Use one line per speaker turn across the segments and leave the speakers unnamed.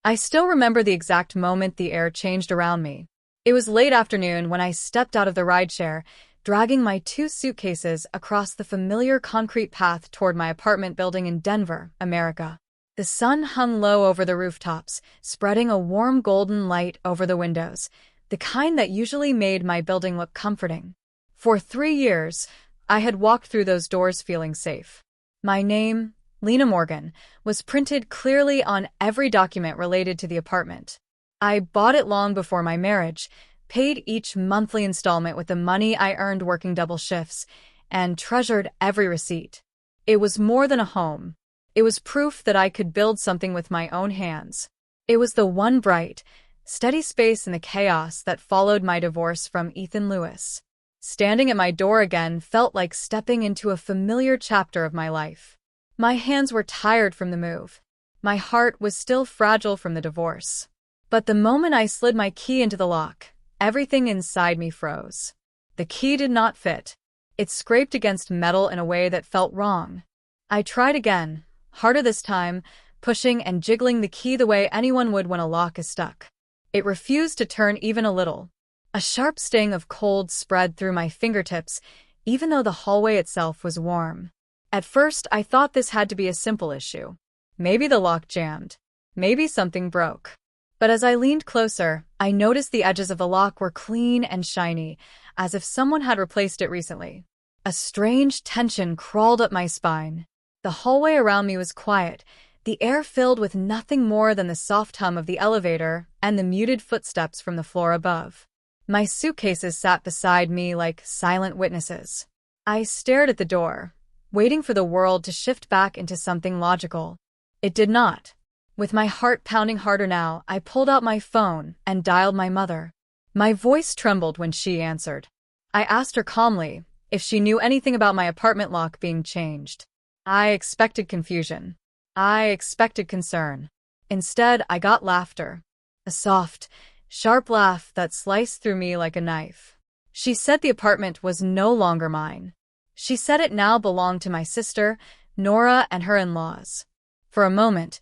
I still remember the exact moment the air changed around me. It was late afternoon when I stepped out of the rideshare, dragging my 2 suitcases across the familiar concrete path toward my apartment building in Denver, America. The sun hung low over the rooftops, spreading a warm golden light over the windows, the kind that usually made my building look comforting. For 3 years, I had walked through those doors feeling safe. My name, Lena Morgan, was printed clearly on every document related to the apartment. I bought it long before my marriage, paid each monthly installment with the money I earned working double shifts, and treasured every receipt. It was more than a home. It was proof that I could build something with my own hands. It was the one bright, steady space in the chaos that followed my divorce from Ethan Lewis. Standing at my door again felt like stepping into a familiar chapter of my life. My hands were tired from the move. My heart was still fragile from the divorce. But the moment I slid my key into the lock, everything inside me froze. The key did not fit. It scraped against metal in a way that felt wrong. I tried again, harder this time, pushing and jiggling the key the way anyone would when a lock is stuck. It refused to turn even a little. A sharp sting of cold spread through my fingertips, even though the hallway itself was warm. At first, I thought this had to be a simple issue. Maybe the lock jammed. Maybe something broke. But as I leaned closer, I noticed the edges of the lock were clean and shiny, as if someone had replaced it recently. A strange tension crawled up my spine. The hallway around me was quiet, the air filled with nothing more than the soft hum of the elevator and the muted footsteps from the floor above. My suitcases sat beside me like silent witnesses. I stared at the door, waiting for the world to shift back into something logical. It did not. With my heart pounding harder now, I pulled out my phone and dialed my mother. My voice trembled when she answered. I asked her calmly if she knew anything about my apartment lock being changed. I expected confusion. I expected concern. Instead, I got laughter. A soft, sharp laugh that sliced through me like a knife. She said the apartment was no longer mine. She said it now belonged to my sister, Nora, and her in-laws. For a moment,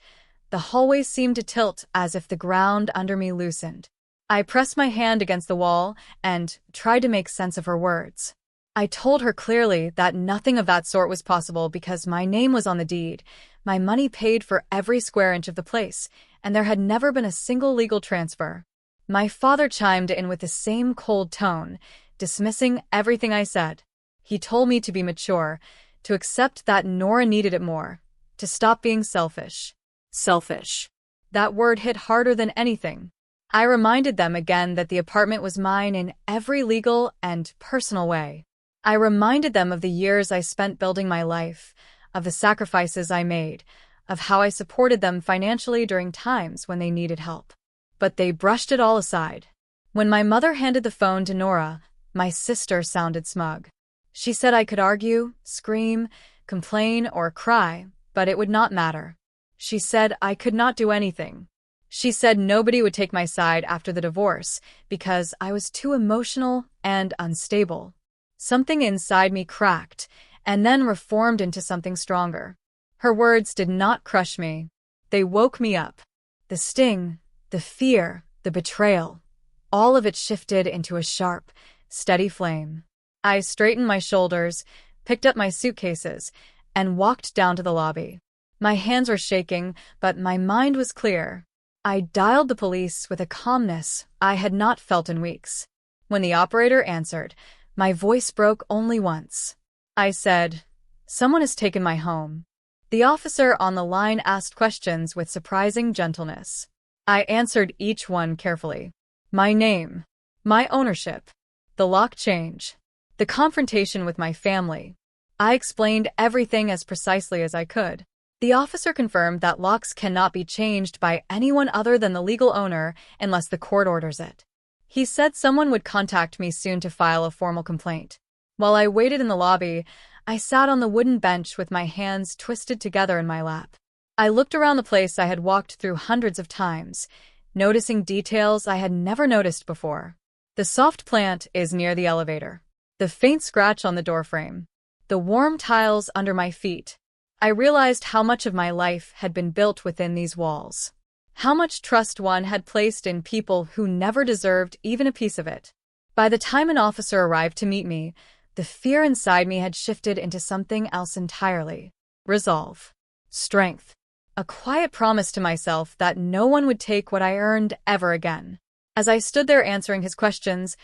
the hallway seemed to tilt as if the ground under me loosened. I pressed my hand against the wall and tried to make sense of her words. I told her clearly that nothing of that sort was possible because my name was on the deed, my money paid for every square inch of the place, and there had never been a single legal transfer. My father chimed in with the same cold tone, dismissing everything I said. He told me to be mature, to accept that Nora needed it more, to stop being selfish. Selfish. That word hit harder than anything. I reminded them again that the apartment was mine in every legal and personal way. I reminded them of the years I spent building my life, of the sacrifices I made, of how I supported them financially during times when they needed help. But they brushed it all aside. When my mother handed the phone to Nora, my sister sounded smug. She said I could argue, scream, complain, or cry, but it would not matter. She said I could not do anything. She said nobody would take my side after the divorce because I was too emotional and unstable. Something inside me cracked and then reformed into something stronger. Her words did not crush me. They woke me up. The sting, the fear, the betrayal, all of it shifted into a sharp, steady flame. I straightened my shoulders, picked up my suitcases, and walked down to the lobby. My hands were shaking, but my mind was clear. I dialed the police with a calmness I had not felt in weeks. When the operator answered, my voice broke only once. I said, "Someone has taken my home." The officer on the line asked questions with surprising gentleness. I answered each one carefully. My name, my ownership, the lock change, the confrontation with my family. I explained everything as precisely as I could. The officer confirmed that locks cannot be changed by anyone other than the legal owner unless the court orders it. He said someone would contact me soon to file a formal complaint. While I waited in the lobby, I sat on the wooden bench with my hands twisted together in my lap. I looked around the place I had walked through hundreds of times, noticing details I had never noticed before. The soft plant is near the elevator. The faint scratch on the doorframe. The warm tiles under my feet. I realized how much of my life had been built within these walls. How much trust one had placed in people who never deserved even a piece of it. By the time an officer arrived to meet me, the fear inside me had shifted into something else entirely. Resolve. Strength. A quiet promise to myself that no one would take what I earned ever again. As I stood there answering his questions,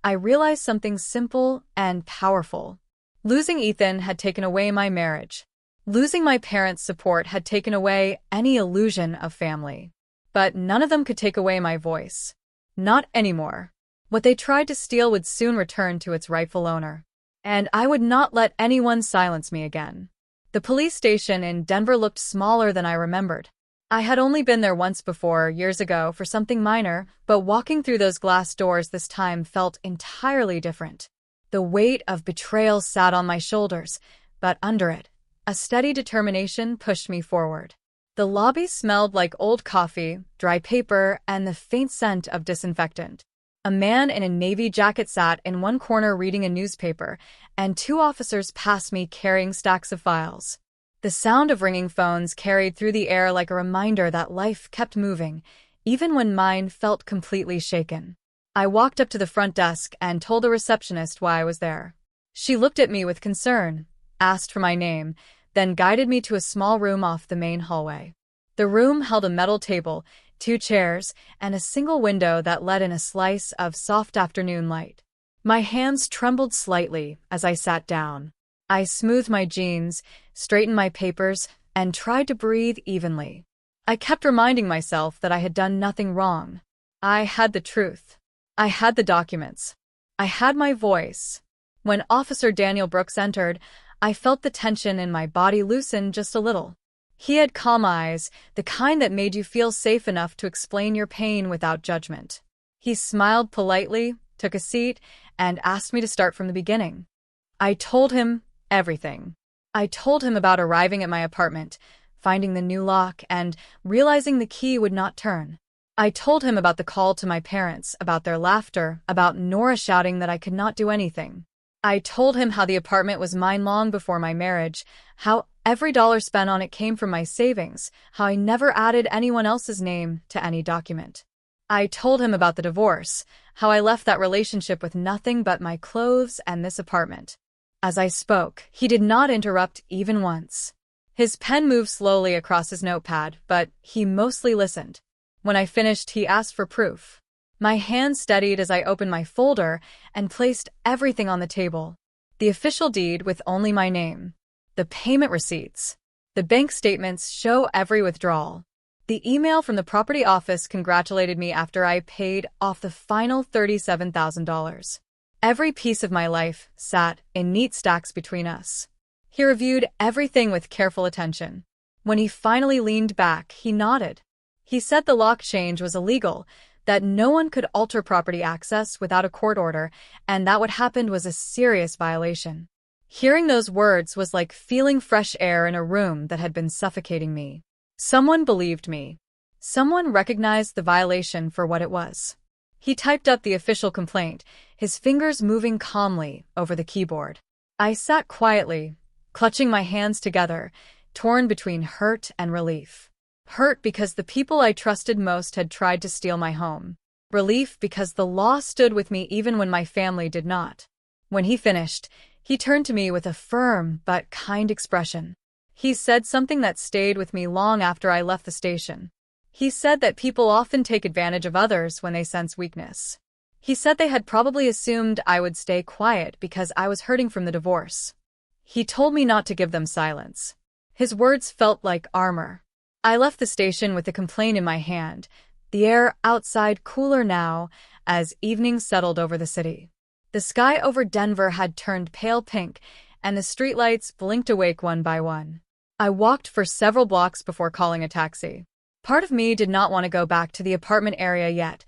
I realized something simple and powerful. Losing Ethan had taken away my marriage. Losing my parents' support had taken away any illusion of family. But none of them could take away my voice. Not anymore. What they tried to steal would soon return to its rightful owner. And I would not let anyone silence me again. The police station in Denver looked smaller than I remembered. I had only been there once before, years ago, for something minor, but walking through those glass doors this time felt entirely different. The weight of betrayal sat on my shoulders, but under it, a steady determination pushed me forward. The lobby smelled like old coffee, dry paper, and the faint scent of disinfectant. A man in a navy jacket sat in one corner reading a newspaper, and two officers passed me carrying stacks of files. The sound of ringing phones carried through the air like a reminder that life kept moving, even when mine felt completely shaken. I walked up to the front desk and told the receptionist why I was there. She looked at me with concern, asked for my name, then guided me to a small room off the main hallway. The room held a metal table, 2 chairs, and a single window that let in a slice of soft afternoon light. My hands trembled slightly as I sat down. I smoothed my jeans, straightened my papers, and tried to breathe evenly. I kept reminding myself that I had done nothing wrong. I had the truth. I had the documents. I had my voice. When Officer Daniel Brooks entered, I felt the tension in my body loosen just a little. He had calm eyes, the kind that made you feel safe enough to explain your pain without judgment. He smiled politely, took a seat, and asked me to start from the beginning. I told him everything. I told him about arriving at my apartment, finding the new lock, and realizing the key would not turn. I told him about the call to my parents, about their laughter, about Nora shouting that I could not do anything. I told him how the apartment was mine long before my marriage, how every dollar spent on it came from my savings, how I never added anyone else's name to any document. I told him about the divorce, how I left that relationship with nothing but my clothes and this apartment. As I spoke, he did not interrupt even once. His pen moved slowly across his notepad, but he mostly listened. When I finished, he asked for proof. My hand steadied as I opened my folder and placed everything on the table. The official deed with only my name. The payment receipts. The bank statements show every withdrawal. The email from the property office congratulated me after I paid off the final $37,000. Every piece of my life sat in neat stacks between us. He reviewed everything with careful attention. When he finally leaned back, he nodded. He said the lock change was illegal, that no one could alter property access without a court order, and that what happened was a serious violation. Hearing those words was like feeling fresh air in a room that had been suffocating me. Someone believed me. Someone recognized the violation for what it was. He typed up the official complaint, his fingers moving calmly over the keyboard. I sat quietly, clutching my hands together, torn between hurt and relief. Hurt because the people I trusted most had tried to steal my home. Relief because the law stood with me even when my family did not. When he finished, he turned to me with a firm but kind expression. He said something that stayed with me long after I left the station. He said that people often take advantage of others when they sense weakness. He said they had probably assumed I would stay quiet because I was hurting from the divorce. He told me not to give them silence. His words felt like armor. I left the station with the complaint in my hand, the air outside cooler now as evening settled over the city. The sky over Denver had turned pale pink, and the streetlights blinked awake one by one. I walked for several blocks before calling a taxi. Part of me did not want to go back to the apartment area yet,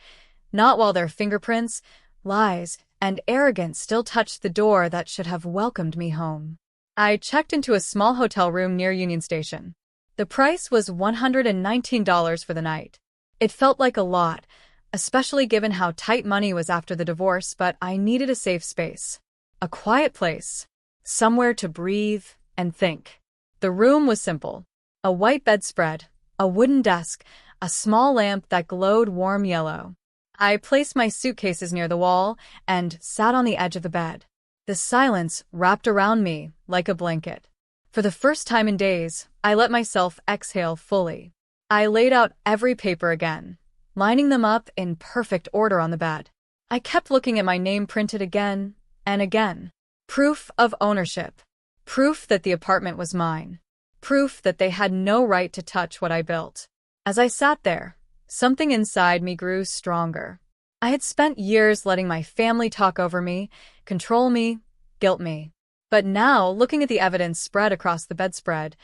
not while their fingerprints, lies, and arrogance still touched the door that should have welcomed me home. I checked into a small hotel room near Union Station. The price was $119 for the night. It felt like a lot, especially given how tight money was after the divorce, but I needed a safe space. A quiet place. Somewhere to breathe and think. The room was simple. A white bedspread, a wooden desk, a small lamp that glowed warm yellow. I placed my suitcases near the wall and sat on the edge of the bed. The silence wrapped around me like a blanket. For the first time in days, I let myself exhale fully. I laid out every paper again, lining them up in perfect order on the bed. I kept looking at my name printed again and again. Proof of ownership. Proof that the apartment was mine. Proof that they had no right to touch what I built. As I sat there, something inside me grew stronger. I had spent years letting my family talk over me, control me, guilt me. But now, looking at the evidence spread across the bedspread,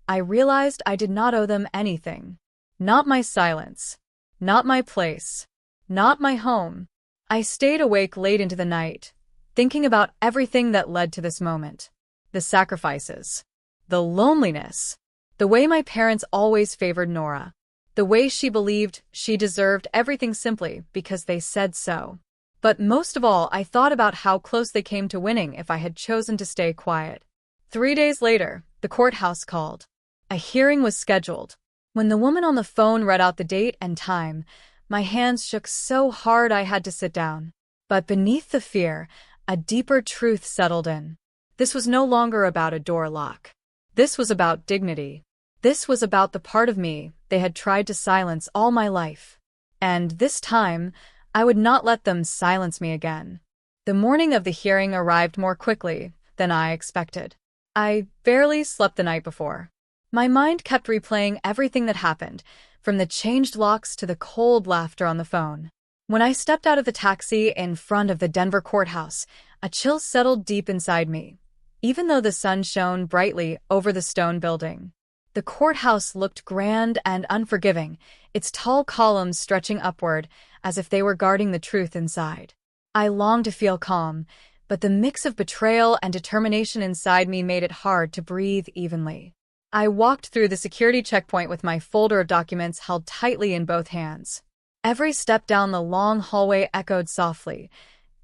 I realized I did not owe them anything. Not my silence. Not my place. Not my home. I stayed awake late into the night, thinking about everything that led to this moment. The sacrifices. The loneliness. The way my parents always favored Nora. The way she believed she deserved everything simply because they said so. But most of all, I thought about how close they came to winning if I had chosen to stay quiet. 3 days later, the courthouse called. A hearing was scheduled. When the woman on the phone read out the date and time, my hands shook so hard I had to sit down. But beneath the fear, a deeper truth settled in. This was no longer about a door lock. This was about dignity. This was about the part of me they had tried to silence all my life. And this time, I would not let them silence me again. The morning of the hearing arrived more quickly than I expected. I barely slept the night before. My mind kept replaying everything that happened, from the changed locks to the cold laughter on the phone. When I stepped out of the taxi in front of the Denver courthouse, a chill settled deep inside me, even though the sun shone brightly over the stone building. The courthouse looked grand and unforgiving, its tall columns stretching upward as if they were guarding the truth inside. I longed to feel calm, but the mix of betrayal and determination inside me made it hard to breathe evenly. I walked through the security checkpoint with my folder of documents held tightly in both hands. Every step down the long hallway echoed softly,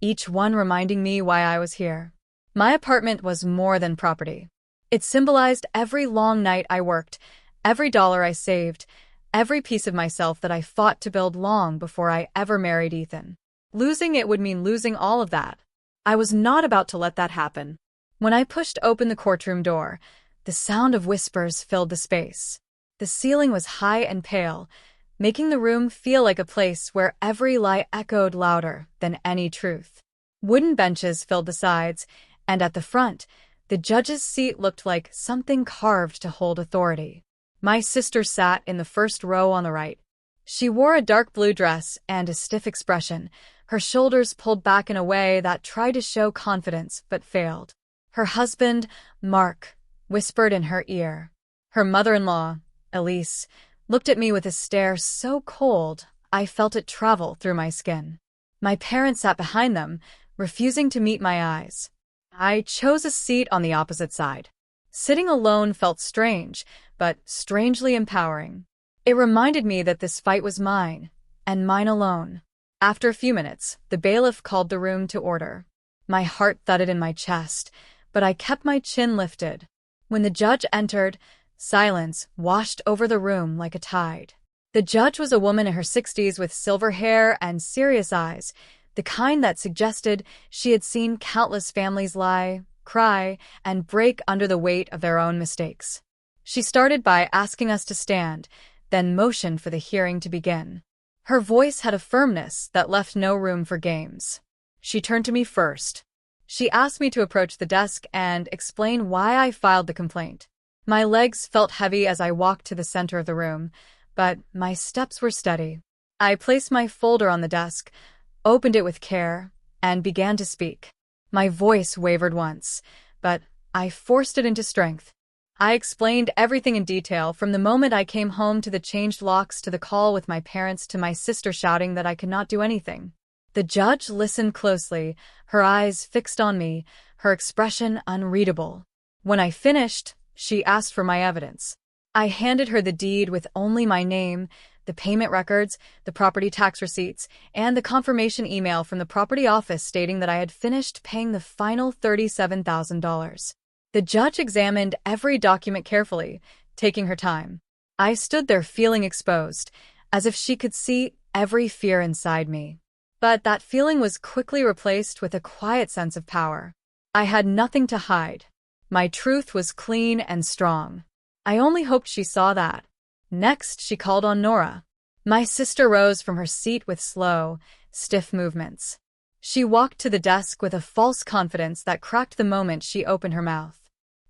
each one reminding me why I was here. My apartment was more than property. It symbolized every long night I worked, every dollar I saved, every piece of myself that I fought to build long before I ever married Ethan. Losing it would mean losing all of that. I was not about to let that happen. When I pushed open the courtroom door, the sound of whispers filled the space. The ceiling was high and pale, making the room feel like a place where every lie echoed louder than any truth. Wooden benches filled the sides, and at the front, the judge's seat looked like something carved to hold authority. My sister sat in the first row on the right. She wore a dark blue dress and a stiff expression, her shoulders pulled back in a way that tried to show confidence but failed. Her husband, Mark, whispered in her ear. Her mother-in-law, Elise, looked at me with a stare so cold I felt it travel through my skin. My parents sat behind them, refusing to meet my eyes. I chose a seat on the opposite side. Sitting alone felt strange, but strangely empowering. It reminded me that this fight was mine, and mine alone. After a few minutes, the bailiff called the room to order. My heart thudded in my chest, but I kept my chin lifted. When the judge entered, silence washed over the room like a tide. The judge was a woman in her 60s with silver hair and serious eyes, the kind that suggested she had seen countless families lie, cry, and break under the weight of their own mistakes. She started by asking us to stand, then motioned for the hearing to begin. Her voice had a firmness that left no room for games. She turned to me first. She asked me to approach the desk and explain why I filed the complaint. My legs felt heavy as I walked to the center of the room, but my steps were steady. I placed my folder on the desk, opened it with care, and began to speak. My voice wavered once, but I forced it into strength. I explained everything in detail, from the moment I came home to the changed locks to the call with my parents to my sister shouting that I could not do anything. The judge listened closely, her eyes fixed on me, her expression unreadable. When I finished, she asked for my evidence. I handed her the deed with only my name, the payment records, the property tax receipts, and the confirmation email from the property office stating that I had finished paying the final $37,000. The judge examined every document carefully, taking her time. I stood there feeling exposed, as if she could see every fear inside me. But that feeling was quickly replaced with a quiet sense of power. I had nothing to hide. My truth was clean and strong. I only hoped she saw that. Next, she called on Nora. My sister rose from her seat with slow, stiff movements. She walked to the desk with a false confidence that cracked the moment she opened her mouth.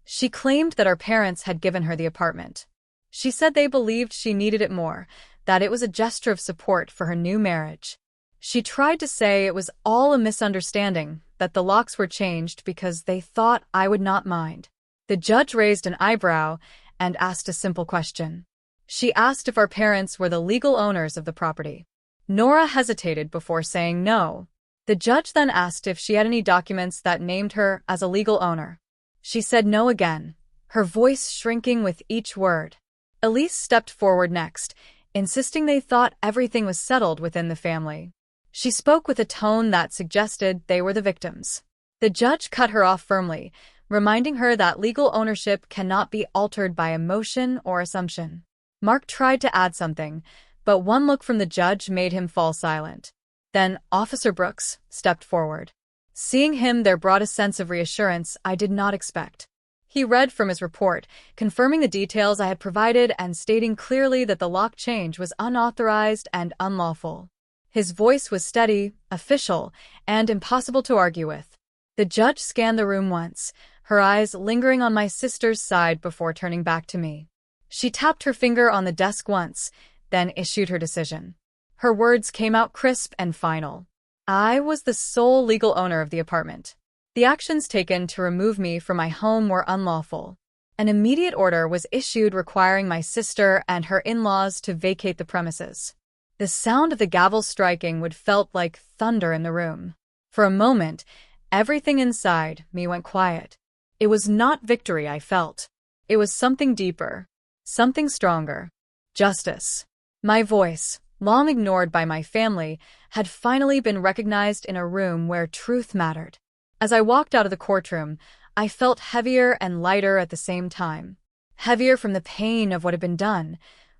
She claimed that our parents had given her the apartment. She said they believed she needed it more, that it was a gesture of support for her new marriage. She tried to say it was all a misunderstanding, that the locks were changed because they thought I would not mind. The judge raised an eyebrow and asked a simple question. She asked if our parents were the legal owners of the property. Nora hesitated before saying no. The judge then asked if she had any documents that named her as a legal owner. She said no again, her voice shrinking with each word. Elise stepped forward next, insisting they thought everything was settled within the family. She spoke with a tone that suggested they were the victims. The judge cut her off firmly, reminding her that legal ownership cannot be altered by emotion or assumption. Mark tried to add something, but one look from the judge made him fall silent. Then Officer Brooks stepped forward. Seeing him there brought a sense of reassurance I did not expect. He read from his report, confirming the details I had provided and stating clearly that the lock change was unauthorized and unlawful. His voice was steady, official, and impossible to argue with. The judge scanned the room once, her eyes lingering on my sister's side before turning back to me. She tapped her finger on the desk once, then issued her decision. Her words came out crisp and final. I was the sole legal owner of the apartment. The actions taken to remove me from my home were unlawful. An immediate order was issued requiring my sister and her in-laws to vacate the premises. The sound of the gavel striking would felt like thunder in the room. For a moment, everything inside me went quiet. It was not victory I felt. It was something deeper, something stronger. Justice. My voice, long ignored by my family, had finally been recognized in a room where truth mattered. As I walked out of the courtroom, I felt heavier and lighter at the same time. Heavier from the pain of what had been done,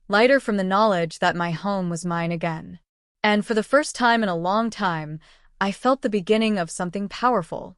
lighter from the knowledge that my home was mine again. And for the first time in a long time, I felt the beginning of something powerful.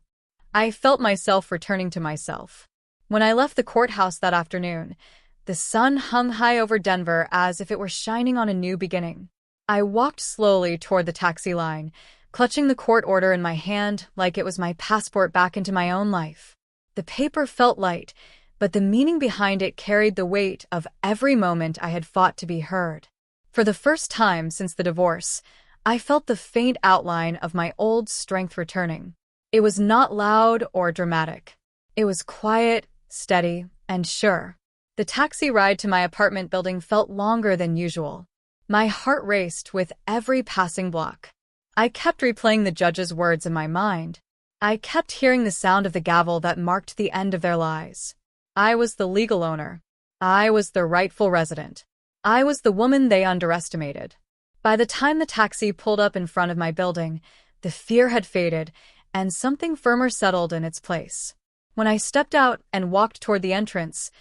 I felt myself returning to myself. When I left the courthouse that afternoon, the sun hung high over Denver as if it were shining on a new beginning. I walked slowly toward the taxi line, clutching the court order in my hand like it was my passport back into my own life. The paper felt light, but the meaning behind it carried the weight of every moment I had fought to be heard. For the first time since the divorce, I felt the faint outline of my old strength returning. It was not loud or dramatic. It was quiet, steady, and sure. The taxi ride to my apartment building felt longer than usual. My heart raced with every passing block. I kept replaying the judge's words in my mind. I kept hearing the sound of the gavel that marked the end of their lies. I was the legal owner. I was the rightful resident. I was the woman they underestimated. By the time the taxi pulled up in front of my building, the fear had faded, and something firmer settled in its place. When I stepped out and walked toward the entrance,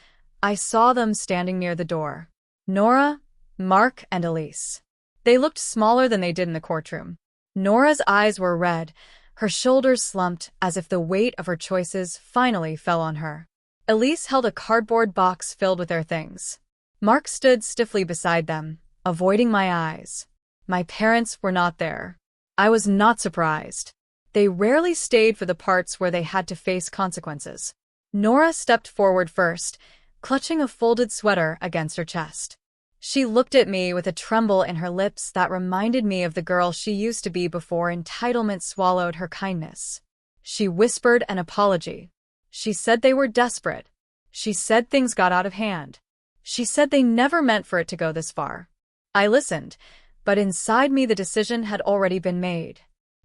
I saw them standing near the door. Nora, Mark, and Elise. They looked smaller than they did in the courtroom. Nora's eyes were red, her shoulders slumped as if the weight of her choices finally fell on her. Elise held a cardboard box filled with their things. Mark stood stiffly beside them, avoiding my eyes. My parents were not there. I was not surprised. They rarely stayed for the parts where they had to face consequences. Nora stepped forward first, clutching a folded sweater against her chest. She looked at me with a tremble in her lips that reminded me of the girl she used to be before entitlement swallowed her kindness. She whispered an apology. She said they were desperate. She said things got out of hand. She said they never meant for it to go this far. I listened, but inside me the decision had already been made.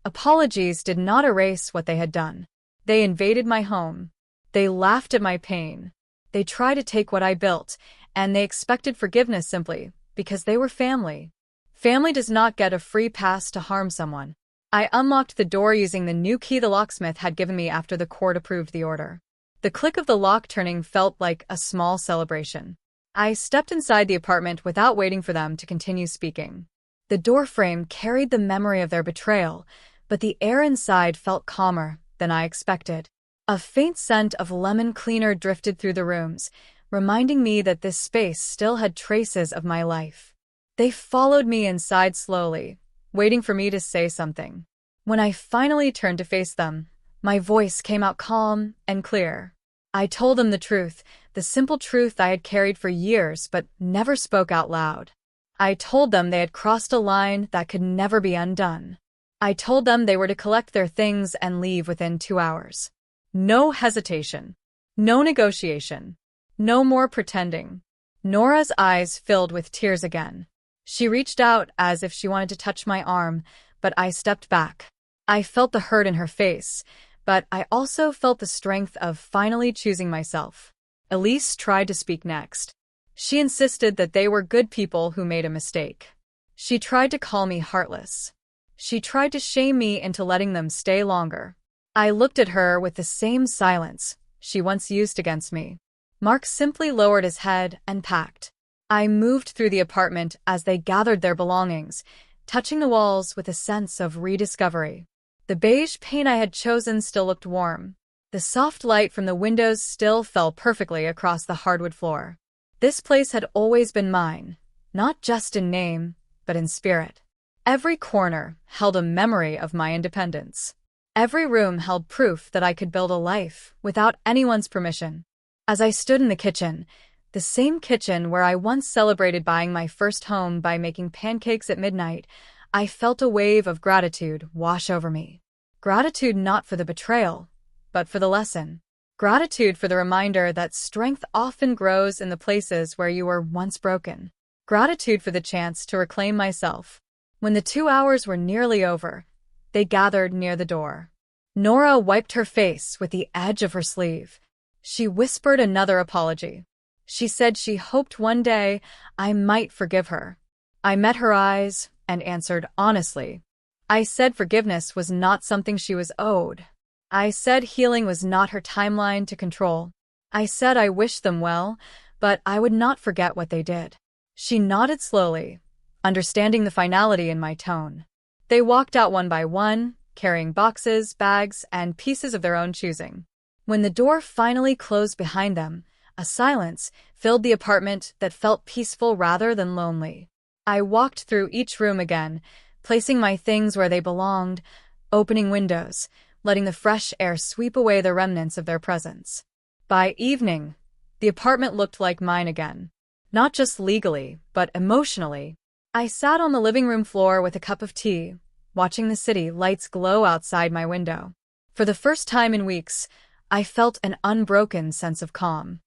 Apologies did not erase what they had done. They invaded my home. They laughed at my pain. They tried to take what I built, and they expected forgiveness simply because they were family. Family does not get a free pass to harm someone. I unlocked the door using the new key the locksmith had given me after the court approved the order. The click of the lock turning felt like a small celebration. I stepped inside the apartment without waiting for them to continue speaking. The doorframe carried the memory of their betrayal, but the air inside felt calmer than I expected. A faint scent of lemon cleaner drifted through the rooms, reminding me that this space still had traces of my life. They followed me inside slowly, waiting for me to say something. When I finally turned to face them, my voice came out calm and clear. I told them the truth, the simple truth I had carried for years but never spoke out loud. I told them they had crossed a line that could never be undone. I told them they were to collect their things and leave within 2 hours. No hesitation. No negotiation. No more pretending. Nora's eyes filled with tears again. She reached out as if she wanted to touch my arm, but I stepped back. I felt the hurt in her face, but I also felt the strength of finally choosing myself. Elise tried to speak next. She insisted that they were good people who made a mistake. She tried to call me heartless. She tried to shame me into letting them stay longer. I looked at her with the same silence she once used against me. Mark simply lowered his head and packed. I moved through the apartment as they gathered their belongings, touching the walls with a sense of rediscovery. The beige paint I had chosen still looked warm. The soft light from the windows still fell perfectly across the hardwood floor. This place had always been mine, not just in name, but in spirit. Every corner held a memory of my independence. Every room held proof that I could build a life without anyone's permission. As I stood in the kitchen, the same kitchen where I once celebrated buying my first home by making pancakes at midnight, I felt a wave of gratitude wash over me. Gratitude not for the betrayal, but for the lesson. Gratitude for the reminder that strength often grows in the places where you were once broken. Gratitude for the chance to reclaim myself. When the 2 hours were nearly over, they gathered near the door. Nora wiped her face with the edge of her sleeve. She whispered another apology. She said she hoped one day I might forgive her. I met her eyes and answered honestly. I said forgiveness was not something she was owed. I said healing was not her timeline to control. I said I wished them well, but I would not forget what they did. She nodded slowly, understanding the finality in my tone. They walked out one by one, carrying boxes, bags, and pieces of their own choosing. When the door finally closed behind them, a silence filled the apartment that felt peaceful rather than lonely. I walked through each room again, placing my things where they belonged, opening windows, letting the fresh air sweep away the remnants of their presence. By evening, the apartment looked like mine again. Not just legally, but emotionally. I sat on the living room floor with a cup of tea, watching the city lights glow outside my window. For the first time in weeks, I felt an unbroken sense of calm.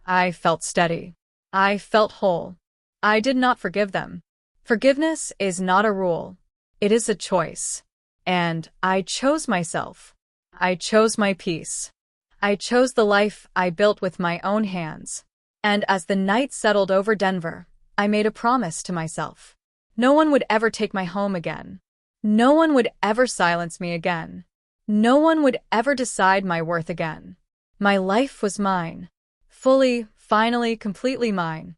I felt steady. I felt whole. I did not forgive them. Forgiveness is not a rule. It is a choice. And I chose myself. I chose my peace. I chose the life I built with my own hands. And as the night settled over Denver, I made a promise to myself. No one would ever take my home again. No one would ever silence me again. No one would ever decide my worth again. My life was mine. Fully, finally, completely mine.